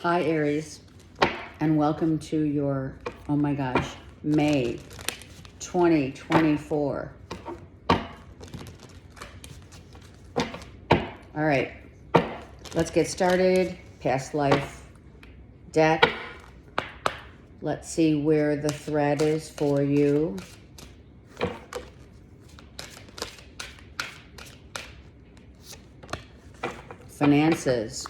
Hi, Aries, and welcome to your, oh my gosh, May 2024. All right, let's get started. Past life deck. Let's see where the thread is for you. Finances.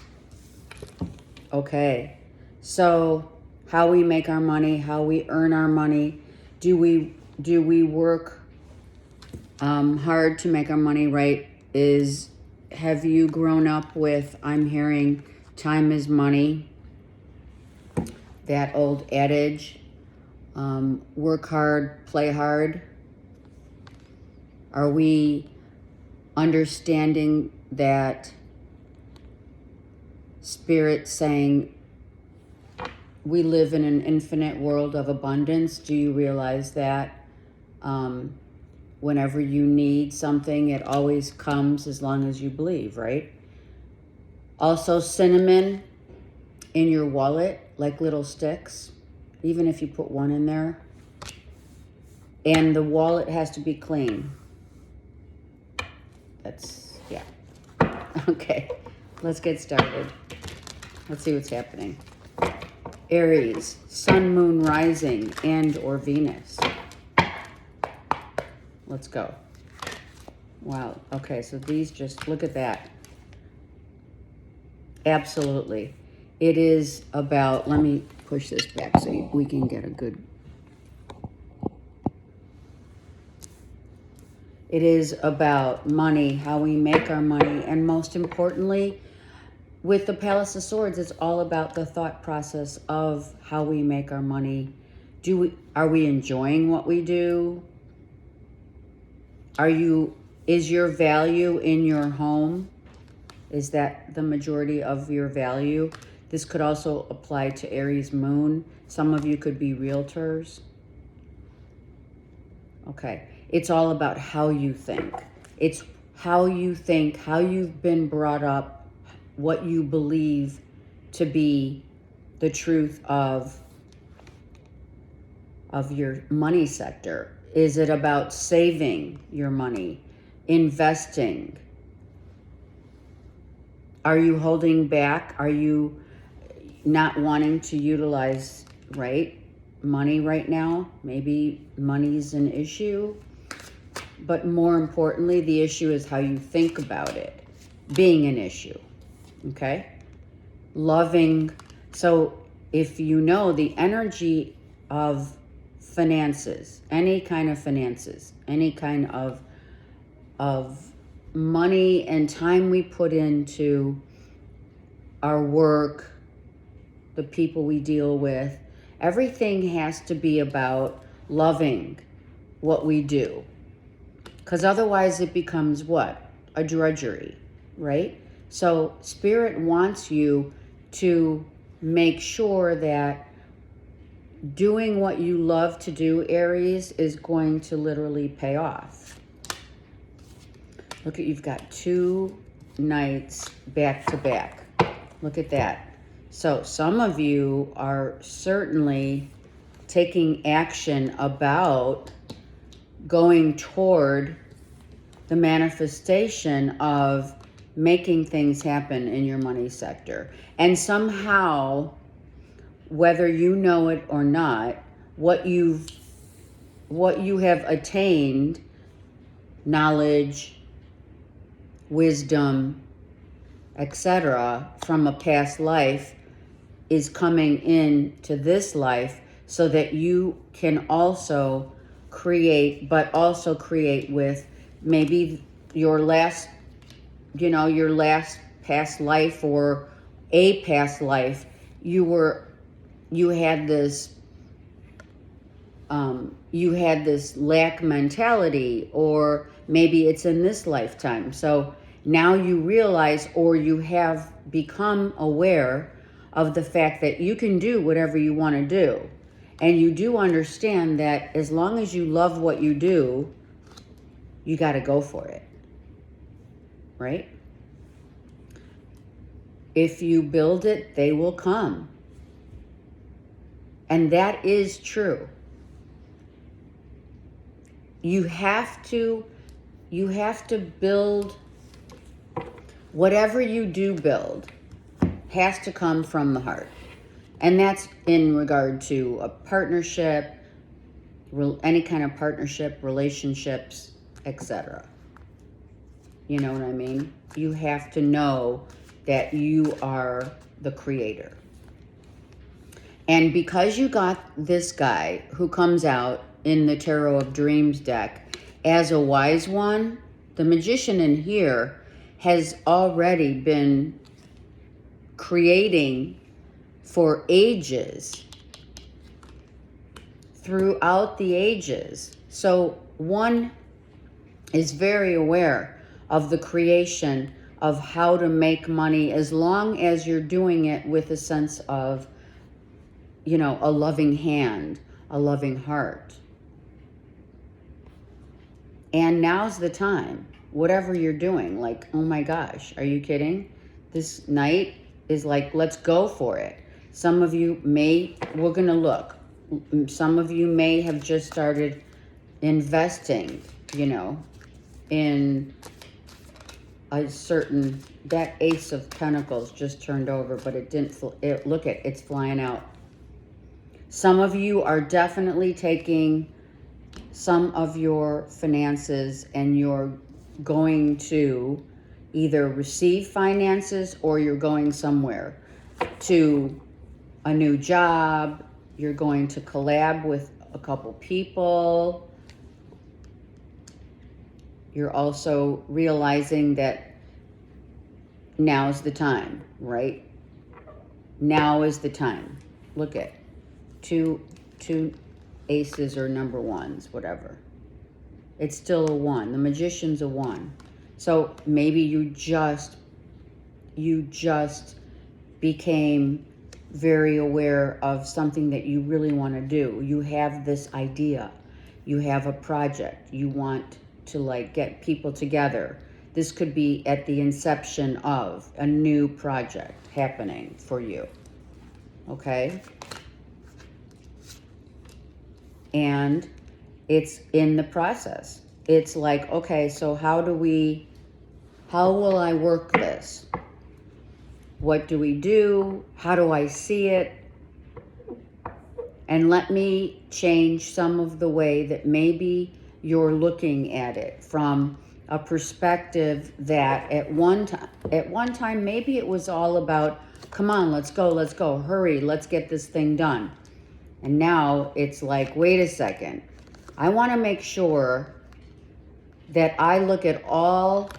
Okay, so how we make our money, how we earn our money. Do we work hard to make our money, right? Have you grown up with, I'm hearing, time is money, that old adage, work hard, play hard? Are we understanding that Spirit saying we live in an infinite world of abundance? Do you realize that whenever you need something, it always comes as long as you believe, right? Also, cinnamon in your wallet, like little sticks, even if you put one in there. And the wallet has to be clean. That's, yeah. Okay, let's get started. Let's see what's happening. Aries, Sun, Moon, Rising, and or Venus. Let's go. Wow. Okay, so these just, look at that. Absolutely. It is about, let me push this back so we can get a good. It is about money, how we make our money, and most importantly, with the Palace of Swords, it's all about the thought process of how we make our money. Are we enjoying what we do? Is your value in your home? Is that the majority of your value? This could also apply to Aries Moon. Some of you could be realtors. Okay. It's all about how you think. It's how you think, how you've been brought up, what you believe to be the truth of your money sector. Is it about saving your money, investing? Are you holding back? Are you not wanting to utilize, right, money right now? Maybe money's an issue. But more importantly, the issue is how you think about it being an issue. Okay? Loving. So if you know the energy of finances, any kind of finances, any kind of money and time we put into our work, the people we deal with, everything has to be about loving what we do. Because otherwise it becomes what? A drudgery, right? So Spirit wants you to make sure that doing what you love to do, Aries, is going to literally pay off. Look at, you've got 2 nights back to back. Look at that. So some of you are certainly taking action about going toward the manifestation of making things happen in your money sector. And somehow, whether you know it or not, what you have attained, knowledge, wisdom, etc., from a past life is coming into this life so that you can also create, but also create with maybe your last past life or a past life. You had this lack mentality, or maybe it's in this lifetime. So now you realize, or you have become aware of the fact that you can do whatever you want to do. And you do understand that as long as you love what you do, you got to go for it. Right? If you build it, they will come. And that is true. You have to build, whatever you do build has to come from the heart. And that's in regard to a partnership, any kind of partnership, relationships, etc. You know what I mean? You have to know that you are the creator. And because you got this guy who comes out in the Tarot of Dreams deck as a wise one, the magician in here has already been creating for ages, throughout the ages. So one is very aware of the creation of how to make money, as long as you're doing it with a sense of, you know, a loving hand, a loving heart. And now's the time, whatever you're doing, like, oh my gosh, are you kidding? This night is like, let's go for it. Some of you we're gonna look. Some of you may have just started investing, you know, in a certain, that Ace of Pentacles just turned over, but it didn't, look at, it's flying out. Some of you are definitely taking some of your finances and you're going to either receive finances or you're going somewhere to a new job. You're going to collab with a couple people. You're also realizing that now's the time, right? Now is the time. Look at two aces or number ones, whatever. It's still a one. The magician's a one. So maybe you just became very aware of something that you really want to do. You have this idea. You have a project. You want to like get people together. This could be at the inception of a new project happening for you. Okay? And it's in the process. It's like, okay, so how will I work this? What do we do? How do I see it? And let me change some of the way that maybe you're looking at it from a perspective that at one time, maybe it was all about, come on, let's go, hurry, let's get this thing done. And now it's like, wait a second. I want to make sure that I look at all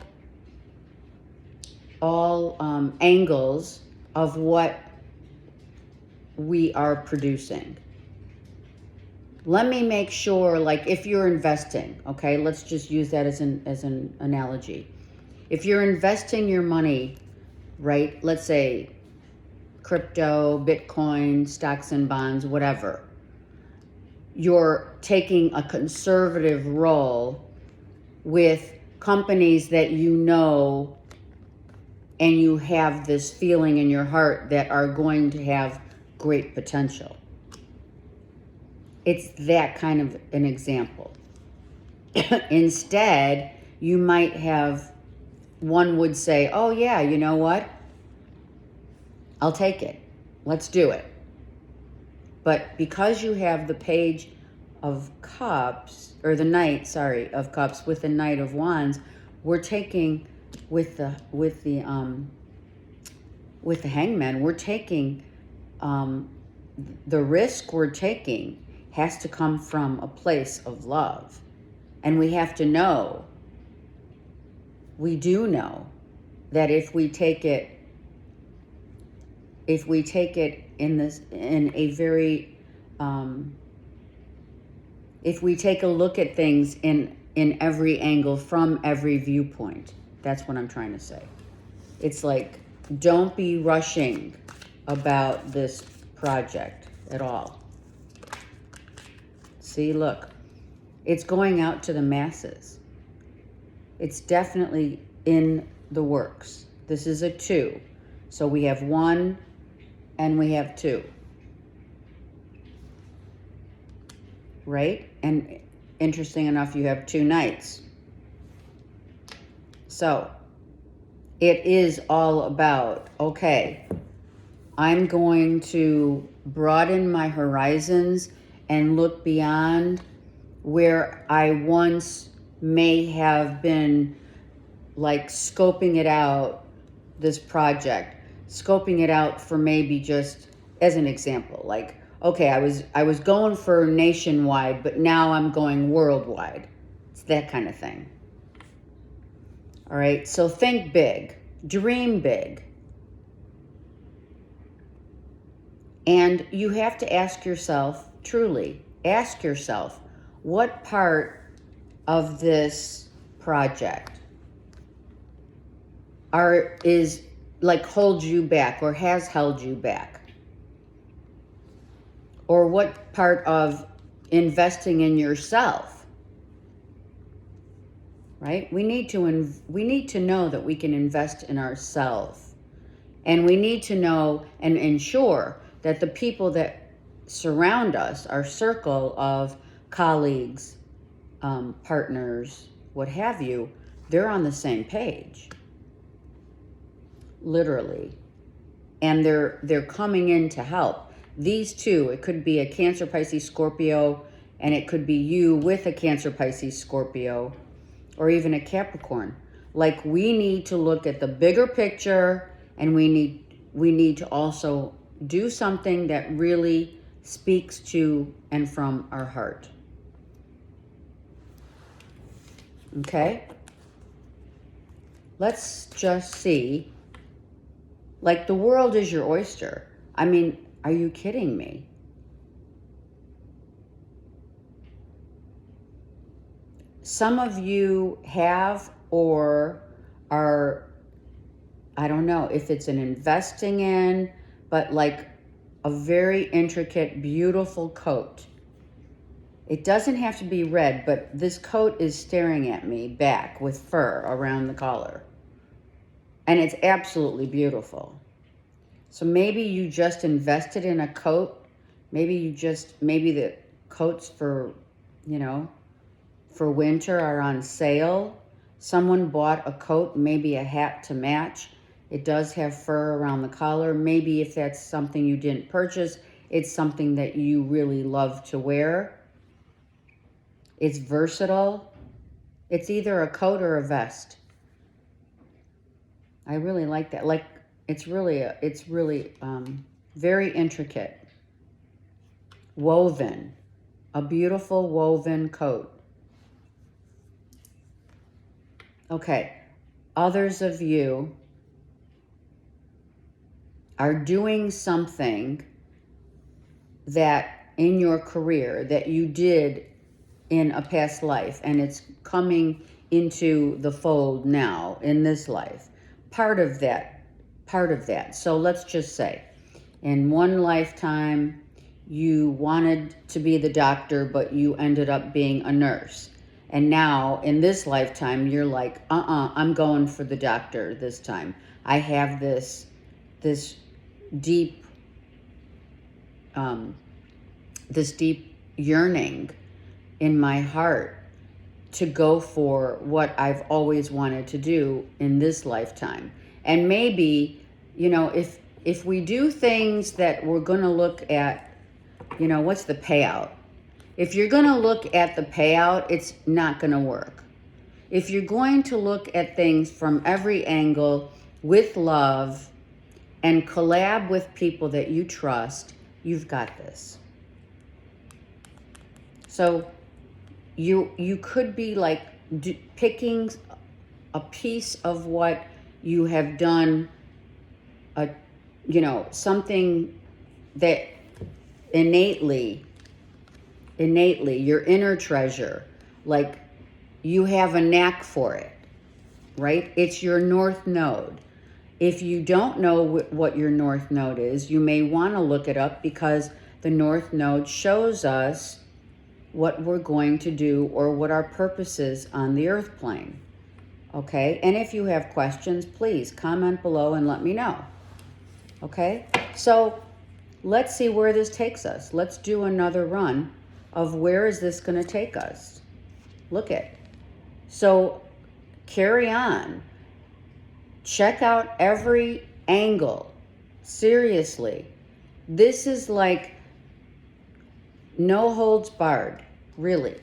angles of what we are producing. Let me make sure, like if you're investing, okay, let's just use that as an analogy. If you're investing your money, right, let's say crypto, Bitcoin, stocks and bonds, whatever, you're taking a conservative role with companies that you know and you have this feeling in your heart that are going to have great potential. It's that kind of an example. Instead, you might have, one would say, oh yeah, you know what? I'll take it. Let's do it. But because you have the Page of Cups, or the Knight, sorry, of Cups with the Knight of Wands, we're taking with the Hangman, we're taking the risk we're taking has to come from a place of love. And we have to know, we do know that if we take it in a very, if we take a look at things in every angle, from every viewpoint, that's what I'm trying to say. It's like, don't be rushing about this project at all. See, look, it's going out to the masses. It's definitely in the works. This is a 2. So we have 1 and we have 2. Right? And interesting enough, you have 2 knights. So it is all about, okay, I'm going to broaden my horizons and look beyond where I once may have been like scoping it out, this project, scoping it out for maybe just as an example, like, okay, I was going for nationwide, but now I'm going worldwide. It's that kind of thing. All right, so think big, dream big. And you have to ask yourself, truly, ask yourself, what part of this project is like holds you back or has held you back? Or what part of investing in yourself, right? We need to know that we can invest in ourselves. And we need to know and ensure that the people that surround us, our circle of colleagues, partners, what have you, they're on the same page, literally. And they're coming in to help. These two, it could be a Cancer, Pisces, Scorpio, and it could be you with a Cancer, Pisces, Scorpio, or even a Capricorn. Like, we need to look at the bigger picture, and we need to also do something that really speaks to and from our heart. Okay? Let's just see. Like, the world is your oyster. I mean, are you kidding me? Some of you have or are, I don't know if it's an investing in, but like a very intricate, beautiful coat. It doesn't have to be red, but this coat is staring at me back with fur around the collar. And it's absolutely beautiful. So maybe you just invested in a coat. Maybe the coats for winter are on sale. Someone bought a coat, maybe a hat to match. It does have fur around the collar. Maybe if that's something you didn't purchase, it's something that you really love to wear. It's versatile. It's either a coat or a vest. I really like that. Like, it's really very intricate. Woven. A beautiful woven coat. Okay. Others of you are doing something that in your career that you did in a past life, and it's coming into the fold now in this life. Part of that. So let's just say in one lifetime you wanted to be the doctor, but you ended up being a nurse. And now in this lifetime you're like, I'm going for the doctor this time. I have this deep yearning in my heart to go for what I've always wanted to do in this lifetime. And maybe, if we do things that we're going to look at, what's the payout? If you're going to look at the payout, it's not going to work. If you're going to look at things from every angle with love and collab with people that you trust, you've got this. So you could be like picking a piece of what you have done, something that innately, your inner treasure, like you have a knack for it, right? It's your north node. If you don't know what your north node is, you may want to look it up, because the north node shows us what we're going to do or what our purpose is on the earth plane. Okay? And if you have questions, please comment below and let me know. Okay? So let's see where this takes us. Let's do another run of where is this going to take us. Look at. So carry on. Check out every angle. Seriously. This is like no holds barred, really.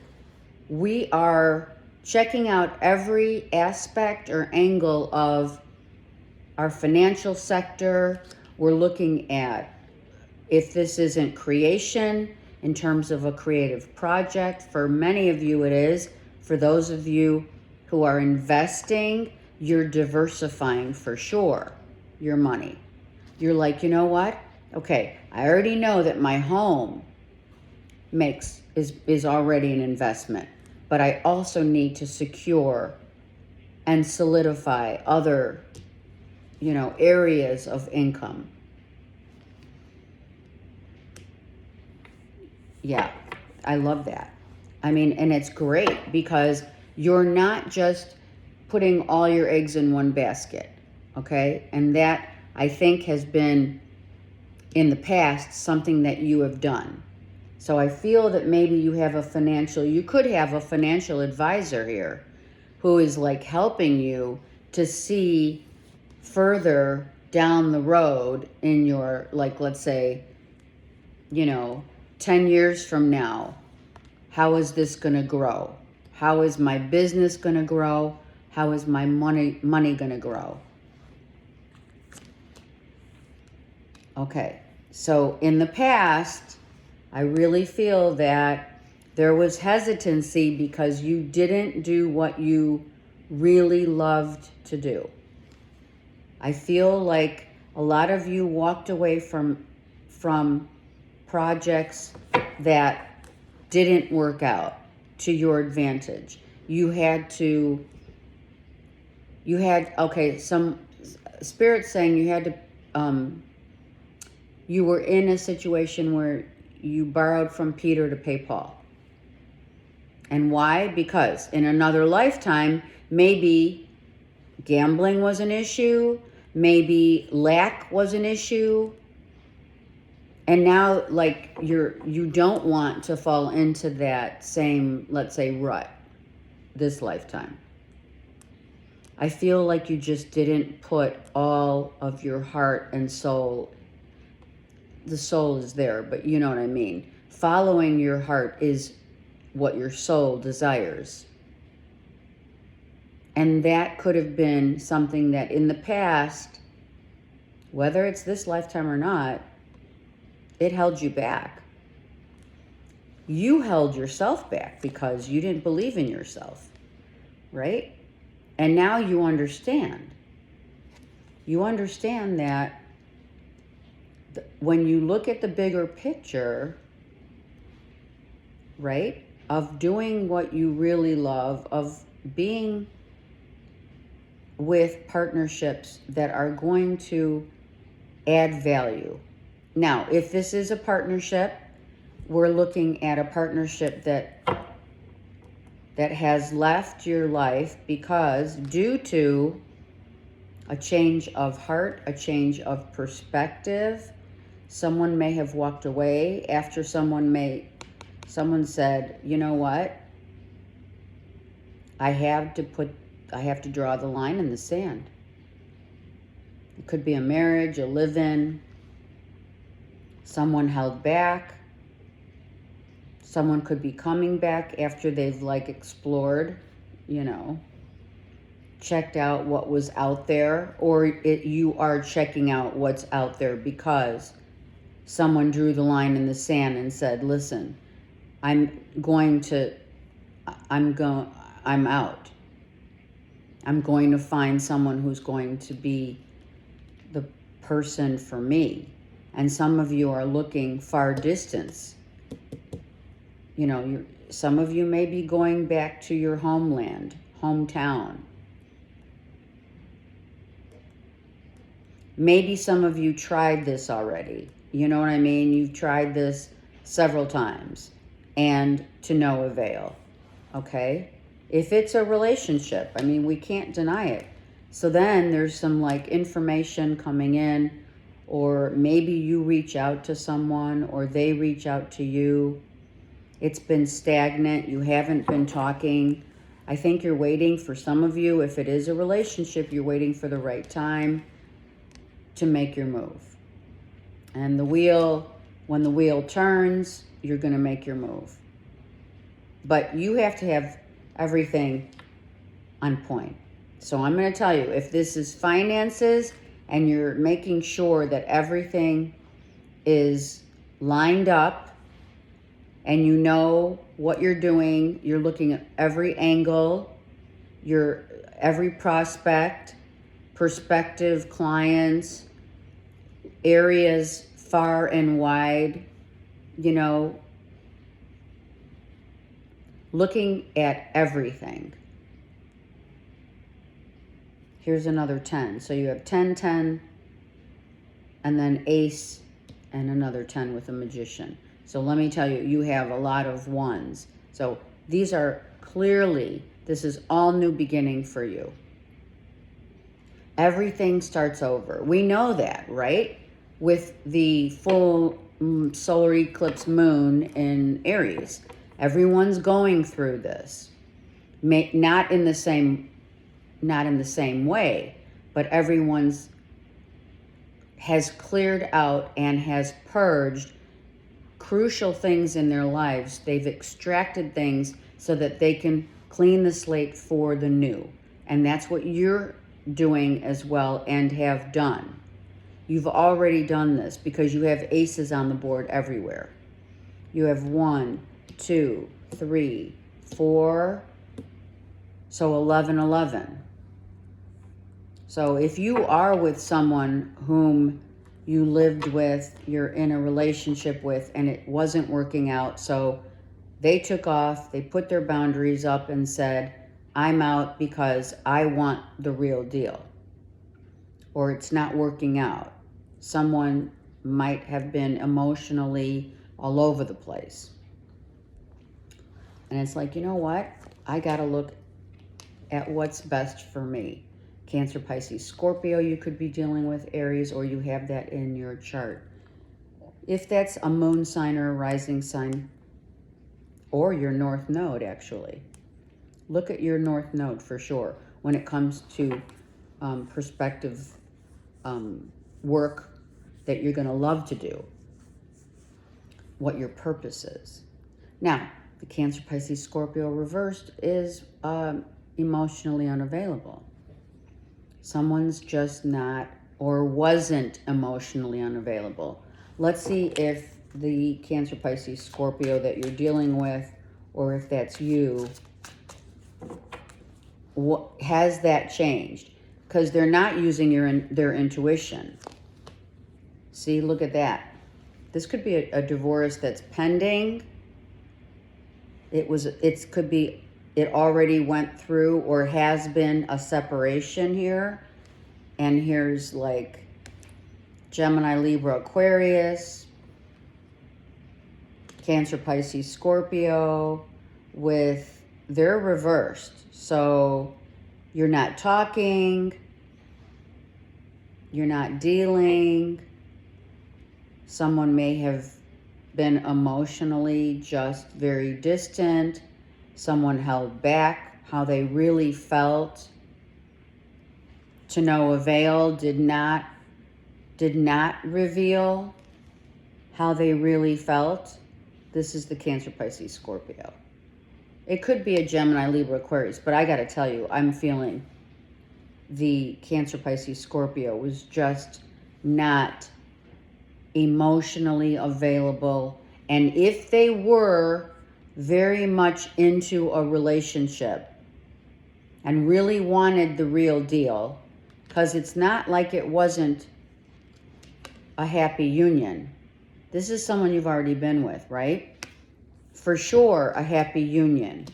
We are checking out every aspect or angle of our financial sector. We're looking at if this isn't creation in terms of a creative project. For many of you it is. For those of you who are investing, you're diversifying for sure your money. You're like, you know what? Okay, I already know that my home is already an investment, but I also need to secure and solidify other, areas of income. Yeah, I love that. I mean, and it's great because you're not just putting all your eggs in one basket, okay? And that, I think, has been, in the past, something that you have done. So I feel that maybe you could have a financial advisor here who is like helping you to see further down the road in your, like, let's say, 10 years from now, how is this going to grow? How is my business going to grow? How is my money going to grow? Okay, so in the past, I really feel that there was hesitancy because you didn't do what you really loved to do. I feel like a lot of you walked away from projects that didn't work out to your advantage. Some spirit saying you were in a situation where you borrowed from Peter to pay Paul. And why? Because in another lifetime, maybe gambling was an issue, maybe lack was an issue, and now like you don't want to fall into that same, let's say, rut this lifetime. I feel like you just didn't put all of your heart and soul. The soul is there, but you know what I mean. Following your heart is what your soul desires. And that could have been something that in the past, whether it's this lifetime or not, it held you back. You held yourself back because you didn't believe in yourself, right? And now you understand. You understand that when you look at the bigger picture, right, of doing what you really love, of being with partnerships that are going to add value. Now, if this is a partnership, we're looking at a partnership that has left your life because due to a change of heart, a change of perspective, someone may have walked away after someone said, you know what? I have to draw the line in the sand. It could be a marriage, a live-in. Someone held back. Someone could be coming back after they've explored, checked out what was out there, or you are checking out what's out there because someone drew the line in the sand and said, listen, I'm out. I'm going to find someone who's going to be the person for me. And some of you are looking far distance. Some of you may be going back to your homeland, hometown. Maybe some of you tried this already. You know what I mean? You've tried this several times and to no avail. Okay? If it's a relationship, we can't deny it. So then there's some information coming in or maybe you reach out to someone or they reach out to you. It's been stagnant. You haven't been talking. I think you're waiting for some of you, if it is a relationship, you're waiting for the right time to make your move. And when the wheel turns, you're going to make your move. But you have to have everything on point. So I'm going to tell you, if this is finances and you're making sure that everything is lined up and you know what you're doing, you're looking at every angle, every prospect, prospective clients, areas far and wide, looking at everything. Here's another 10. So you have 10, 10, and then ace and another 10 with a magician. So let me tell you, you have a lot of ones. So these are clearly, this is all new beginning for you. Everything starts over. We know that, right? With the full solar eclipse moon in Aries. Everyone's going through this. Not in the same way, but everyone's has cleared out and has purged crucial things in their lives. They've extracted things so that they can clean the slate for the new. And that's what you're doing as well and have done. You've already done this because you have aces on the board everywhere. You have 1, 2, 3, 4, so 11, 11. So if you are with someone whom you lived with, you're in a relationship with, and it wasn't working out, so they took off, they put their boundaries up and said, I'm out because I want the real deal, or it's not working out. Someone might have been emotionally all over the place. And it's like, you know what? I got to look at what's best for me. Cancer, Pisces, Scorpio, you could be dealing with Aries, or you have that in your chart. If that's a moon sign or a rising sign, or your north node, actually. Look at your north node for sure when it comes to prospective work that you're going to love to do, what your purpose is. Now, the Cancer, Pisces, Scorpio reversed is emotionally unavailable. Someone's just not or wasn't emotionally unavailable. Let's see if the Cancer, Pisces, Scorpio that you're dealing with, or if that's you, has that changed? Because they're not using their intuition. See, look at that. This could be a divorce that's pending. It could be it already went through or has been a separation here. And here's like Gemini, Libra, Aquarius, Cancer, Pisces, Scorpio, they're reversed. So you're not talking, you're not dealing. Someone may have been emotionally just very distant. Someone held back how they really felt. To no avail, did not reveal how they really felt. This is the Cancer, Pisces, Scorpio. It could be a Gemini, Libra, Aquarius, but I got to tell you, I'm feeling the Cancer, Pisces, Scorpio was just not emotionally available. And if they were very much into a relationship and really wanted the real deal, because it's not like it wasn't a happy union. This is someone you've already been with, right? For sure, a happy union.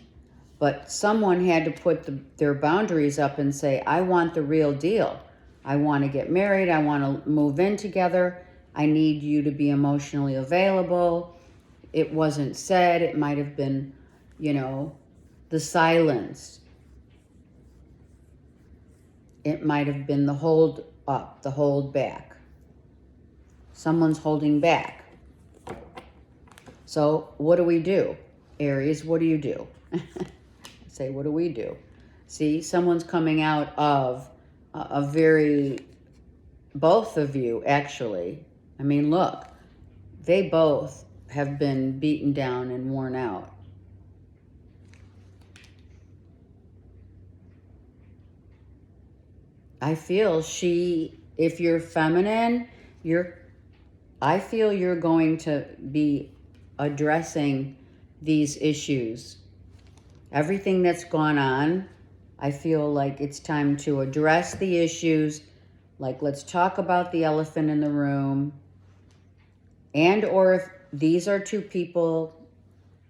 But someone had to put their boundaries up and say, I want the real deal. I want to get married. I want to move in together. I need you to be emotionally available. It wasn't said. It might have been, the silence. It might have been the hold up, the hold back. Someone's holding back. So what do? Aries, what do you do? Say, what do we do? See, someone's coming out of a very, both of you actually. I mean, look, they both have been beaten down and worn out. I feel if you're feminine, I feel you're going to be addressing these issues. Everything that's gone on, I feel like it's time to address the issues. Like, let's talk about the elephant in the room. And or if these are two people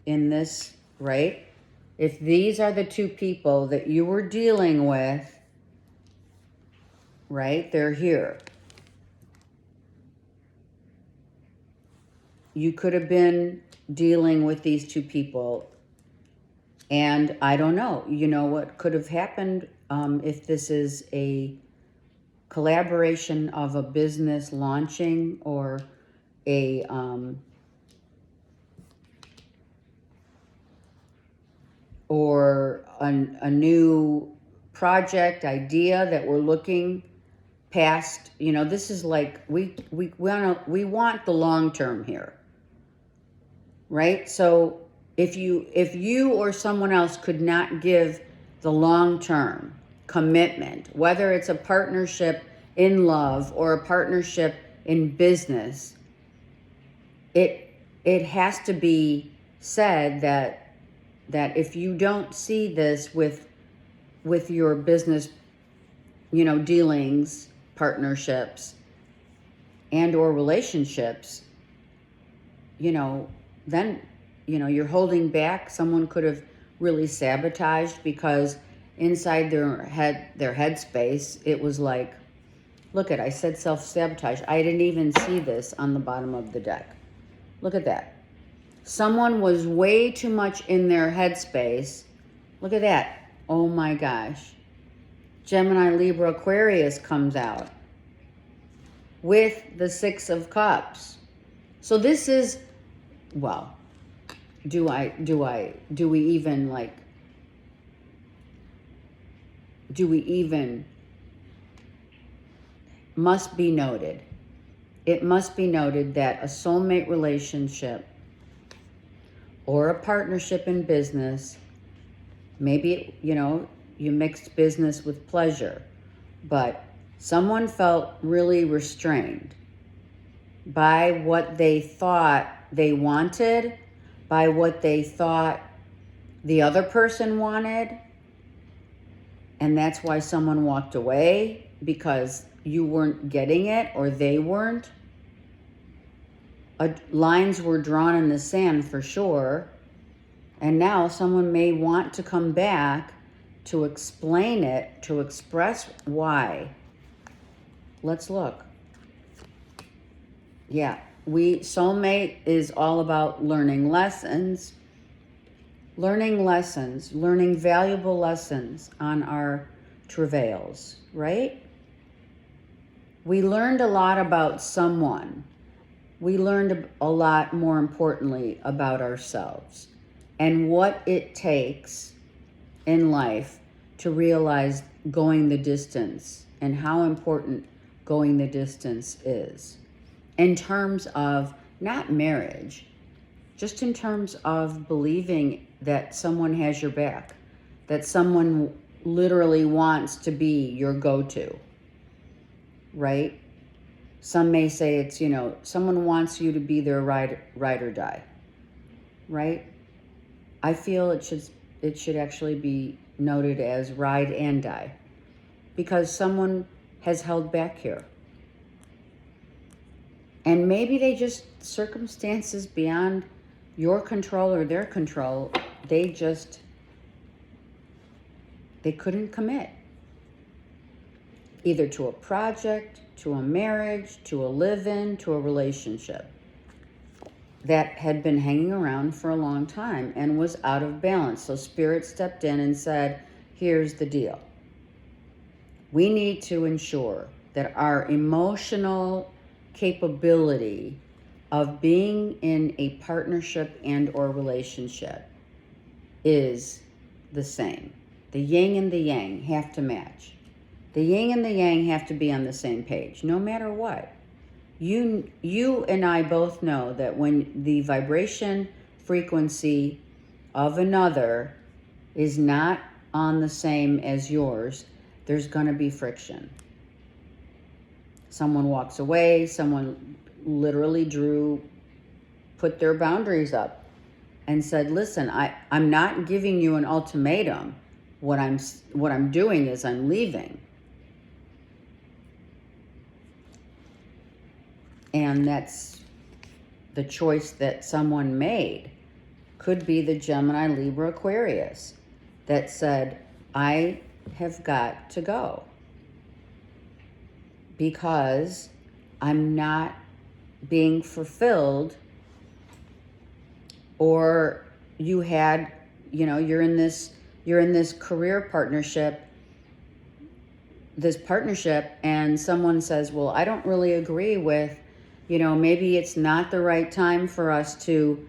in this, right? If these are the two people that you were dealing with, right? They're here. You could have been dealing with these two people. And I don't know, you know what could have happened if this is a collaboration of a business launching or a new project idea that we're looking past. You know, this is like we want the long term here, right? So if you or someone else could not give the long term commitment, whether it's a partnership in love or a partnership in business, it has to be said that if you don't see this with your business, you know, dealings, partnerships, and or relationships, you know, then, you know, you're holding back. Someone could have really sabotaged because inside their headspace, it was like, look at, I said self-sabotage. I didn't even see this on the bottom of the deck. Look at that. Someone was way too much in their headspace. Look at that. Oh my gosh. Gemini, Libra, Aquarius comes out with the Six of Cups. So this is, well, do we even must be noted. It must be noted that a soulmate relationship or a partnership in business, maybe, you know, you mixed business with pleasure, but someone felt really restrained by what they thought they wanted, by what they thought the other person wanted, and that's why someone walked away, because you weren't getting it or they weren't. Lines were drawn in the sand for sure, and now someone may want to come back to explain it, to express why. Let's look. Yeah, soulmate is all about learning lessons, learning valuable lessons on our travails, right? We learned a lot about someone. We learned a lot, more importantly, about ourselves and what it takes in life to realize going the distance and how important going the distance is. In terms of not marriage, just in terms of believing that someone has your back, that someone literally wants to be your go-to, right? Some may say it's, you know, someone wants you to be their ride or die, right? I feel it should actually be noted as ride and die, because someone has held back here. And maybe they just, circumstances beyond your control or their control, they couldn't commit. Either to a project, to a marriage, to a live-in, to a relationship that had been hanging around for a long time and was out of balance. So Spirit stepped in and said, here's the deal. We need to ensure that our emotional capability of being in a partnership and or relationship is the same. The yin and the yang have to match. The yin and the yang have to be on the same page, no matter what. You and I both know that when the vibration frequency of another is not on the same as yours, there's going to be friction. Someone walks away, someone literally put their boundaries up and said, listen, I'm not giving you an ultimatum. What I'm doing is I'm leaving. And that's the choice that someone made. Could be the Gemini, Libra, Aquarius that said, I have got to go because I'm not being fulfilled. Or you're in this career partnership, and someone says, well, I don't really agree with, maybe it's not the right time for us to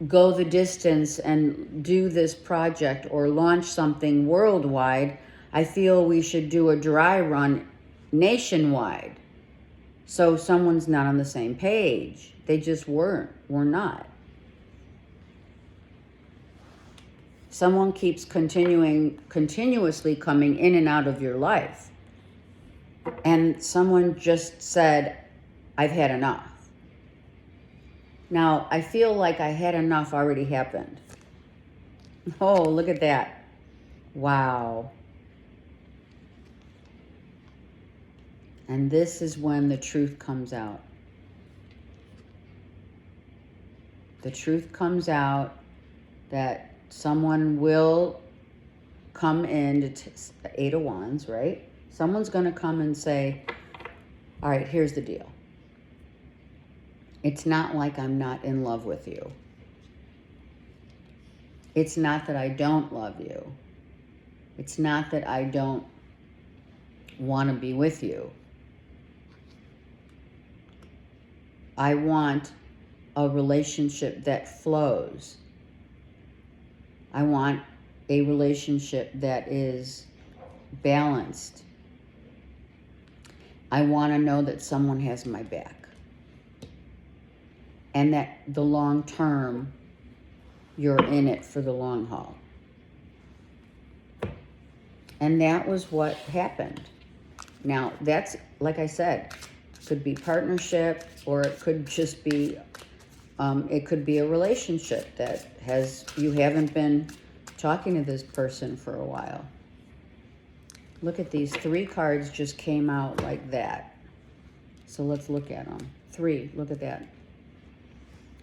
go the distance and do this project or launch something worldwide. I feel we should do a dry run nationwide. So someone's not on the same page. They just were not. Someone keeps continuously coming in and out of your life. And someone just said, I've had enough. Now, I feel like I had enough already happened. Oh, look at that. Wow. And this is when the truth comes out. The truth comes out that someone will come in to Eight of Wands, right? Someone's going to come and say, all right, here's the deal. It's not like I'm not in love with you. It's not that I don't love you. It's not that I don't want to be with you. I want a relationship that flows. I want a relationship that is balanced. I want to know that someone has my back. And that the long term, you're in it for the long haul. And that was what happened. Now, that's, like I said, could be partnership, or it could just be, it could be a relationship that you haven't been talking to this person for a while. Look at these 3 cards just came out like that. So let's look at them. 3, look at that.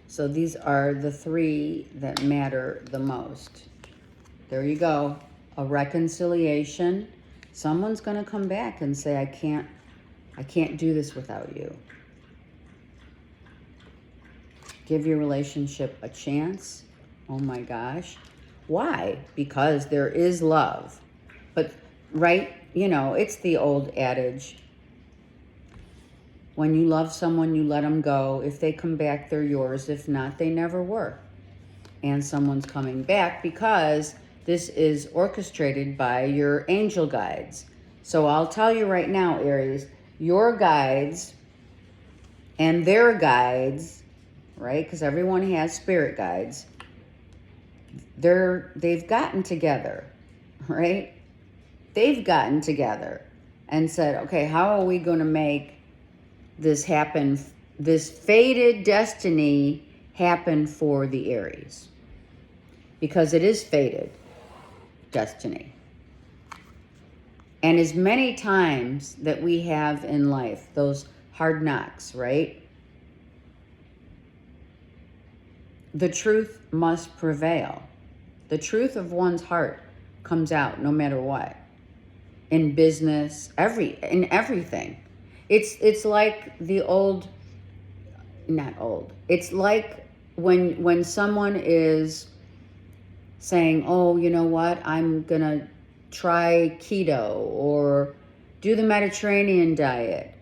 So these are the 3 that matter the most. There you go. A reconciliation. Someone's going to come back and say, I can't do this without you. Give your relationship a chance. Oh my gosh. Why? Because there is love. But, right, it's the old adage. When you love someone, you let them go. If they come back, they're yours. If not, they never were. And someone's coming back because this is orchestrated by your angel guides. So I'll tell you right now, Aries, your guides and their guides, right? Because everyone has spirit guides. They've gotten together, right? They've gotten together and said, okay, how are we going to make this happen, this fated destiny happen for the Aries? Because it is fated destiny. And as many times that we have in life, those hard knocks, right? The truth must prevail. The truth of one's heart comes out no matter what. In business, in everything. It's like the old, not old. It's like when someone is saying, oh, you know what, I'm going to try keto or do the Mediterranean diet.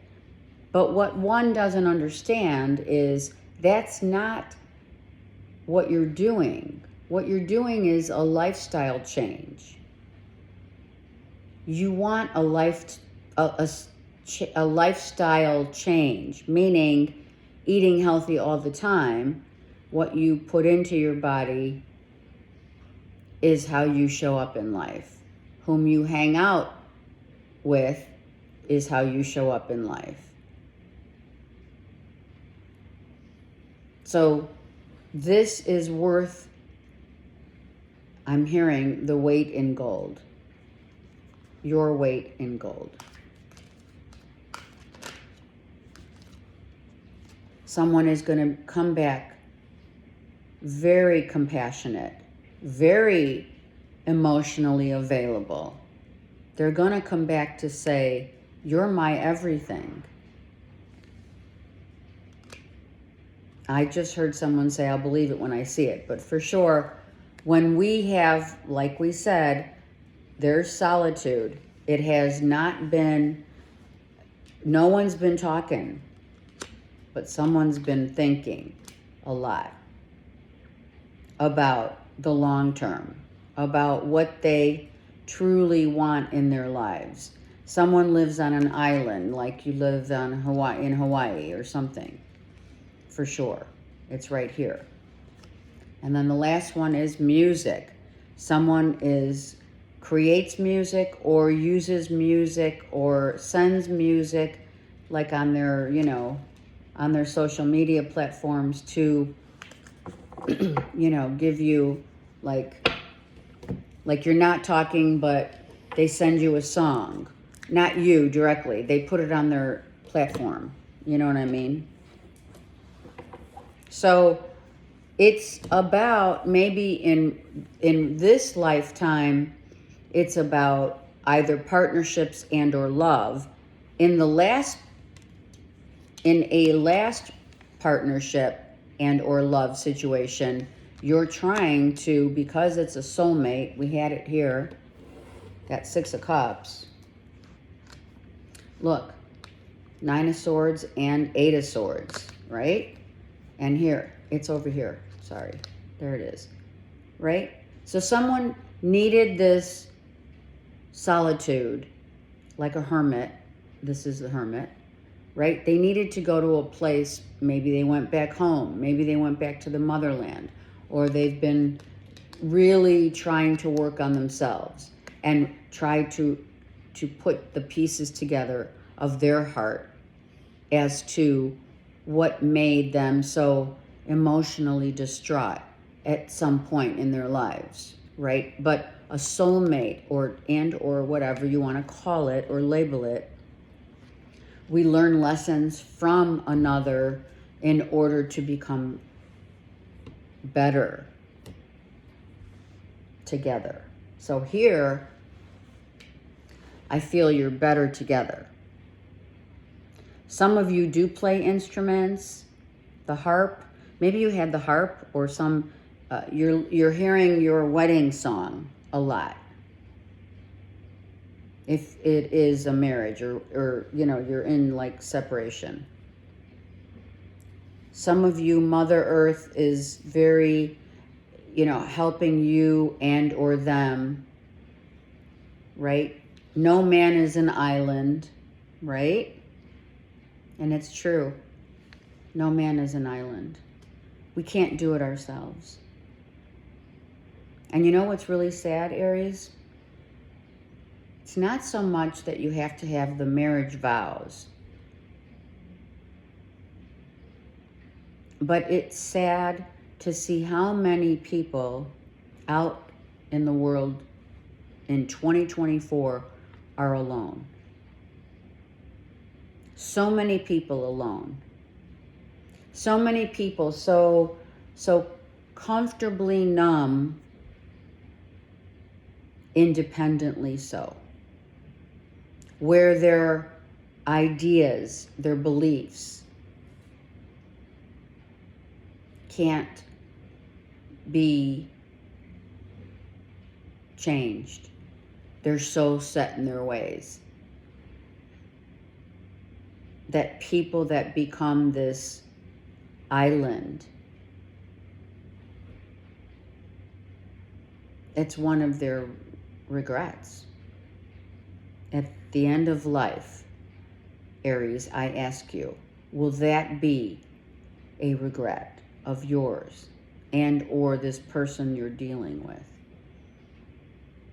But what one doesn't understand is that's not what you're doing. What you're doing is a lifestyle change. You want a lifestyle change, meaning eating healthy all the time. What you put into your body is how you show up in life. Whom you hang out with is how you show up in life. So this is worth, I'm hearing, the weight in gold. Your weight in gold. Someone is going to come back very compassionate, very emotionally available. They're going to come back to say, you're my everything. I just heard someone say, I'll believe it when I see it. But for sure, when we have, like we said, there's solitude. It has not been, no one's been talking, but someone's been thinking a lot about the long term, about what they truly want in their lives. Someone lives on an island like you live on Hawaii, in Hawaii or something. For sure. It's right here. And then the last one is music. Someone creates music or uses music or sends music like on their, on their social media platforms to, give you like you're not talking, but they send you a song. Not you directly. They put it on their platform. You know what I mean? So it's about, maybe in this lifetime, it's about either partnerships and or love. In a last partnership and or love situation, you're trying to, because it's a soulmate, we had it here, that 6 of Cups. Look, 9 of Swords and 8 of Swords, right? And here, it's over here. Sorry, there it is, right? So someone needed this solitude, like a hermit. This is the hermit, right? They needed to go to a place. Maybe they went back home. Maybe they went back to the motherland, or they've been really trying to work on themselves and try to put the pieces together of their heart as to what made them so emotionally distraught at some point in their lives, right? But a soulmate or whatever you want to call it or label it, we learn lessons from another in order to become better together. So here, I feel you're better together. Some of you do play instruments, the harp. Maybe you had the harp or some, you're hearing your wedding song a lot. If it is a marriage or you're in like separation. Some of you, Mother Earth is very, helping you and or them, right? No man is an island, right? And it's true. No man is an island. We can't do it ourselves. And you know what's really sad, Aries? It's not so much that you have to have the marriage vows. But it's sad to see how many people out in the world in 2024 are alone. So many people alone. So many people so comfortably numb, independently so. Where their ideas, their beliefs can't be changed. They're so set in their ways. that people that become this island, it's one of their regrets. At the end of life, Aries, I ask you, will that be a regret of yours and or this person you're dealing with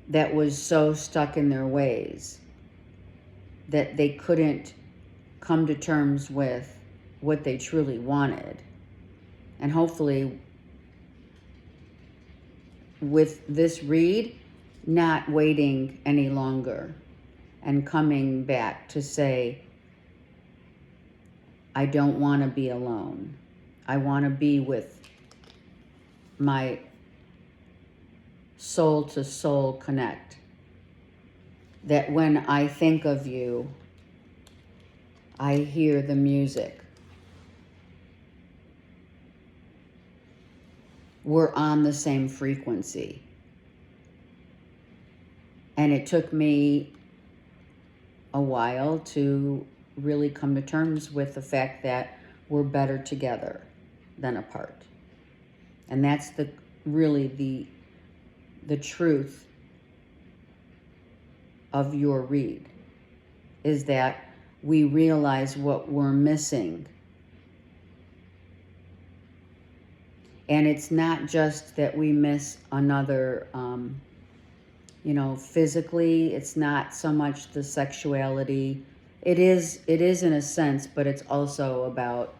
that was so stuck in their ways that they couldn't come to terms with what they truly wanted? And hopefully with this read, not waiting any longer and coming back to say, I don't want to be alone. I want to be with my soul to soul connect. That when I think of you, I hear the music. We're on the same frequency. And it took me a while to really come to terms with the fact that we're better together than apart. And that's really the truth of your read, is that we realize what we're missing. And it's not just that we miss another, physically. It's not so much the sexuality. It is in a sense, but it's also about,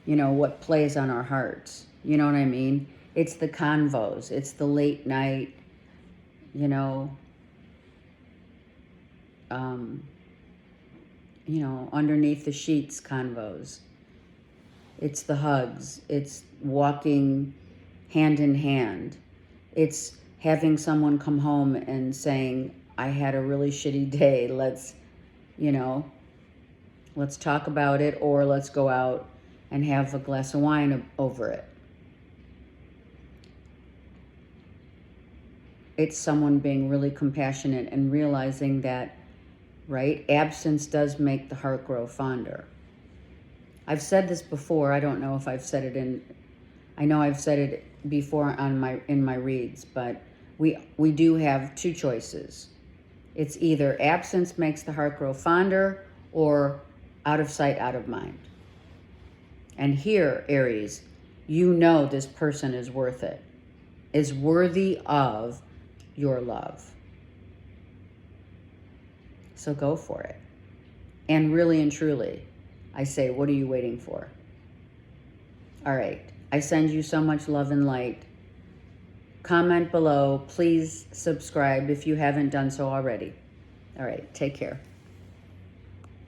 what plays on our hearts. You know what I mean? It's the convos. It's the late night, underneath the sheets convos. It's the hugs. It's walking hand in hand. It's having someone come home and saying, I had a really shitty day. Let's talk about it, or let's go out and have a glass of wine over it. It's someone being really compassionate and realizing that, right, absence does make the heart grow fonder. I've said this before. I don't know if I've said it I know I've said it before in my reads, but we do have two choices. It's either absence makes the heart grow fonder, or out of sight, out of mind. And here, Aries, this person is worth it, is worthy of your love. So go for it. And really and truly, I say, what are you waiting for? All right. I send you so much love and light. Comment below. Please subscribe if you haven't done so already. All right. Take care.